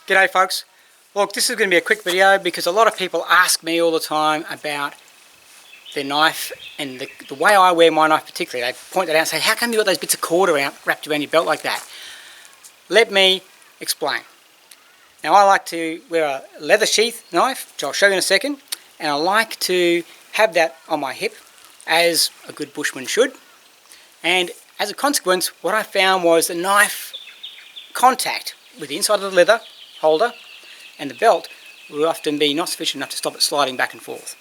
G'day folks. Look, this is going to be a quick video because a lot of people ask me all the time about their knife and the way I wear my knife particularly. They point that out and say, how come you got those bits of cord wrapped around your belt like that? Let me explain. Now I like to wear a leather sheath knife, which I'll show you in a second, and I like to have that on my hip as a good bushman should. And as a consequence, what I found was the knife contact with the inside of the leather holder and the belt will often be not sufficient enough to stop it sliding back and forth.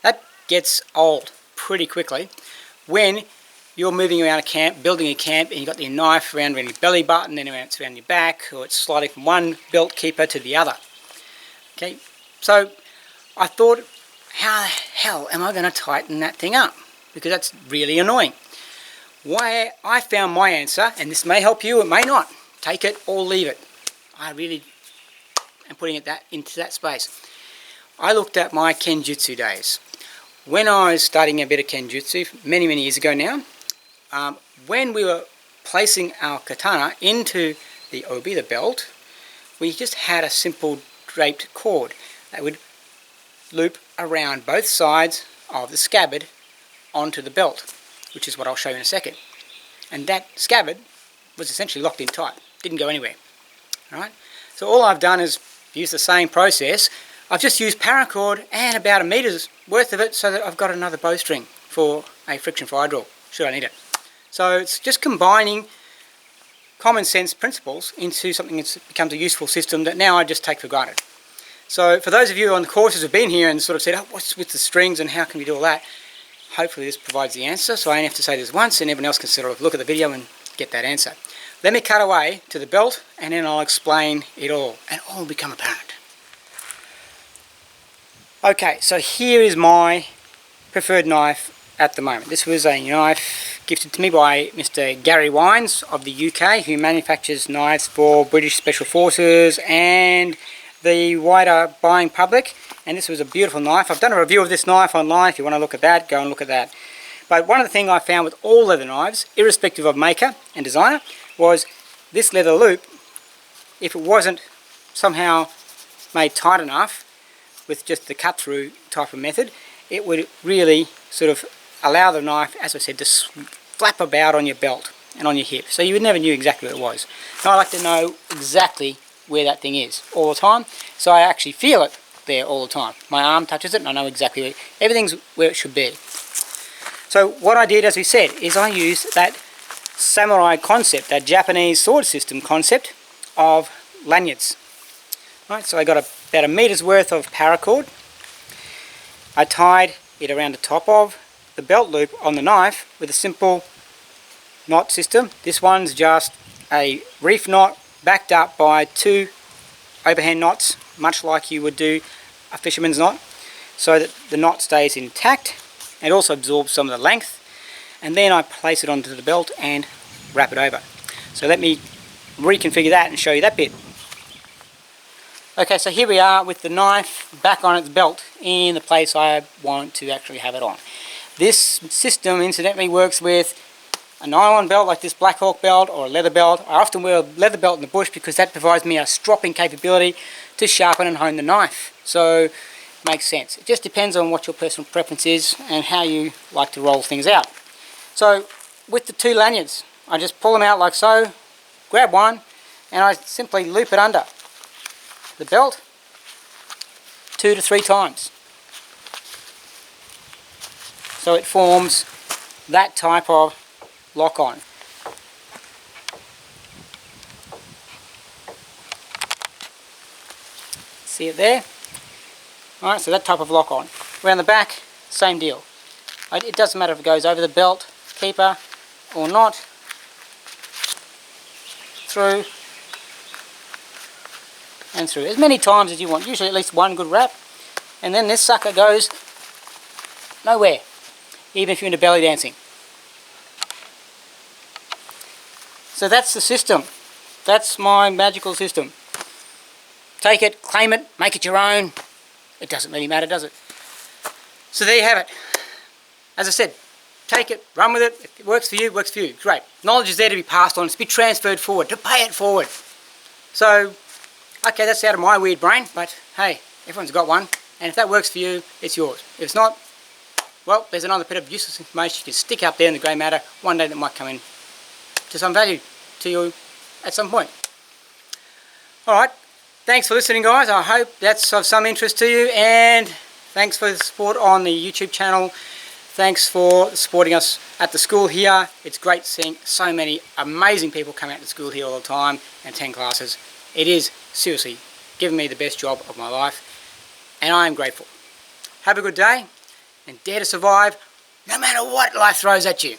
That gets old pretty quickly when you're moving around a camp, building a camp, and you've got your knife around your belly button, then it's around your back, or it's sliding from one belt keeper to the other. Okay, so I thought, how the hell am I going to tighten that thing up? Because that's really annoying. Why I found my answer, and this may help you, it may not. Take it or leave it. I really am putting it into that space. I looked at my Kenjutsu days. When I was studying a bit of Kenjutsu many years ago now, when we were placing our katana into the obi, the belt, we just had a simple draped cord that would loop around both sides of the scabbard onto the belt, which is what I'll show you in a second. And that scabbard was essentially locked in tight, didn't go anywhere. Alright, so all I've done is use the same process. I've just used paracord and about a meter's worth of it so that I've got another bowstring for a friction fire drill, should I need it. So it's just combining common sense principles into something that becomes a useful system that now I just take for granted. So for those of you on the courses who've been here and sort of said, oh, what's with the strings and how can we do all that? Hopefully this provides the answer, so I only have to say this once and everyone else can sort of look at the video and get that answer. Let me cut away to the belt and then I'll explain it all and all will become apparent. Okay, so here is my preferred knife at the moment. This was a knife gifted to me by Mr. Gary Wines of the UK, who manufactures knives for British Special Forces and the wider buying public. And this was a beautiful knife. I've done a review of this knife online. If you want to look at that, go and look at that. But one of the things I found with all leather knives, irrespective of maker and designer, was this leather loop, if it wasn't somehow made tight enough with just the cut through type of method, it would really sort of allow the knife, as I said, to flap about on your belt and on your hip, so you never knew exactly what it was. And I like to know exactly where that thing is all the time, so I actually feel it there all the time. My arm touches it and I know exactly where everything's where it should be. So what I did, as we said, is I used that samurai concept, that Japanese sword system concept of lanyards. Right, so I got about a meter's worth of paracord. I tied it around the top of the belt loop on the knife with a simple knot system. This one's just a reef knot backed up by two overhand knots, much like you would do a fisherman's knot, so that the knot stays intact and also absorbs some of the length. And then I place it onto the belt and wrap it over. So let me reconfigure that and show you that bit. Okay, so here we are with the knife back on its belt in the place I want to actually have it on. This system incidentally works with a nylon belt like this Black Hawk belt or a leather belt. I often wear a leather belt in the bush because that provides me a stropping capability to sharpen and hone the knife. So it makes sense. It just depends on what your personal preference is and how you like to roll things out. So with the two lanyards, I just pull them out like so, grab one, and I simply loop it under the belt 2 to 3 times. So it forms that type of lock on. See it there? Alright, so that type of lock on. Around the back, same deal. It doesn't matter if it goes over the belt keeper or not, through and through as many times as you want, usually at least one good wrap, and then this sucker goes nowhere, even if you're into belly dancing. So that's the system. That's my magical system. Take it, claim it, make it your own. It doesn't really matter, does it? So there you have it. As I said, take it, run with it. If it works for you, it works for you. Great. Knowledge is there to be passed on, it's to be transferred forward, to pay it forward. So Okay, that's out of my weird brain, but hey, everyone's got one, and if that works for you, it's yours. If it's not, well, there's another bit of useless information you can stick up there in the grey matter one day that might come in to some value to you at some point. Alright, thanks for listening, guys. I hope that's of some interest to you, and thanks for the support on the YouTube channel. Thanks for supporting us at the school here. It's great seeing so many amazing people come out to school here all the time and attend classes. It is seriously giving me the best job of my life, and I am grateful. Have a good day, and dare to survive no matter what life throws at you.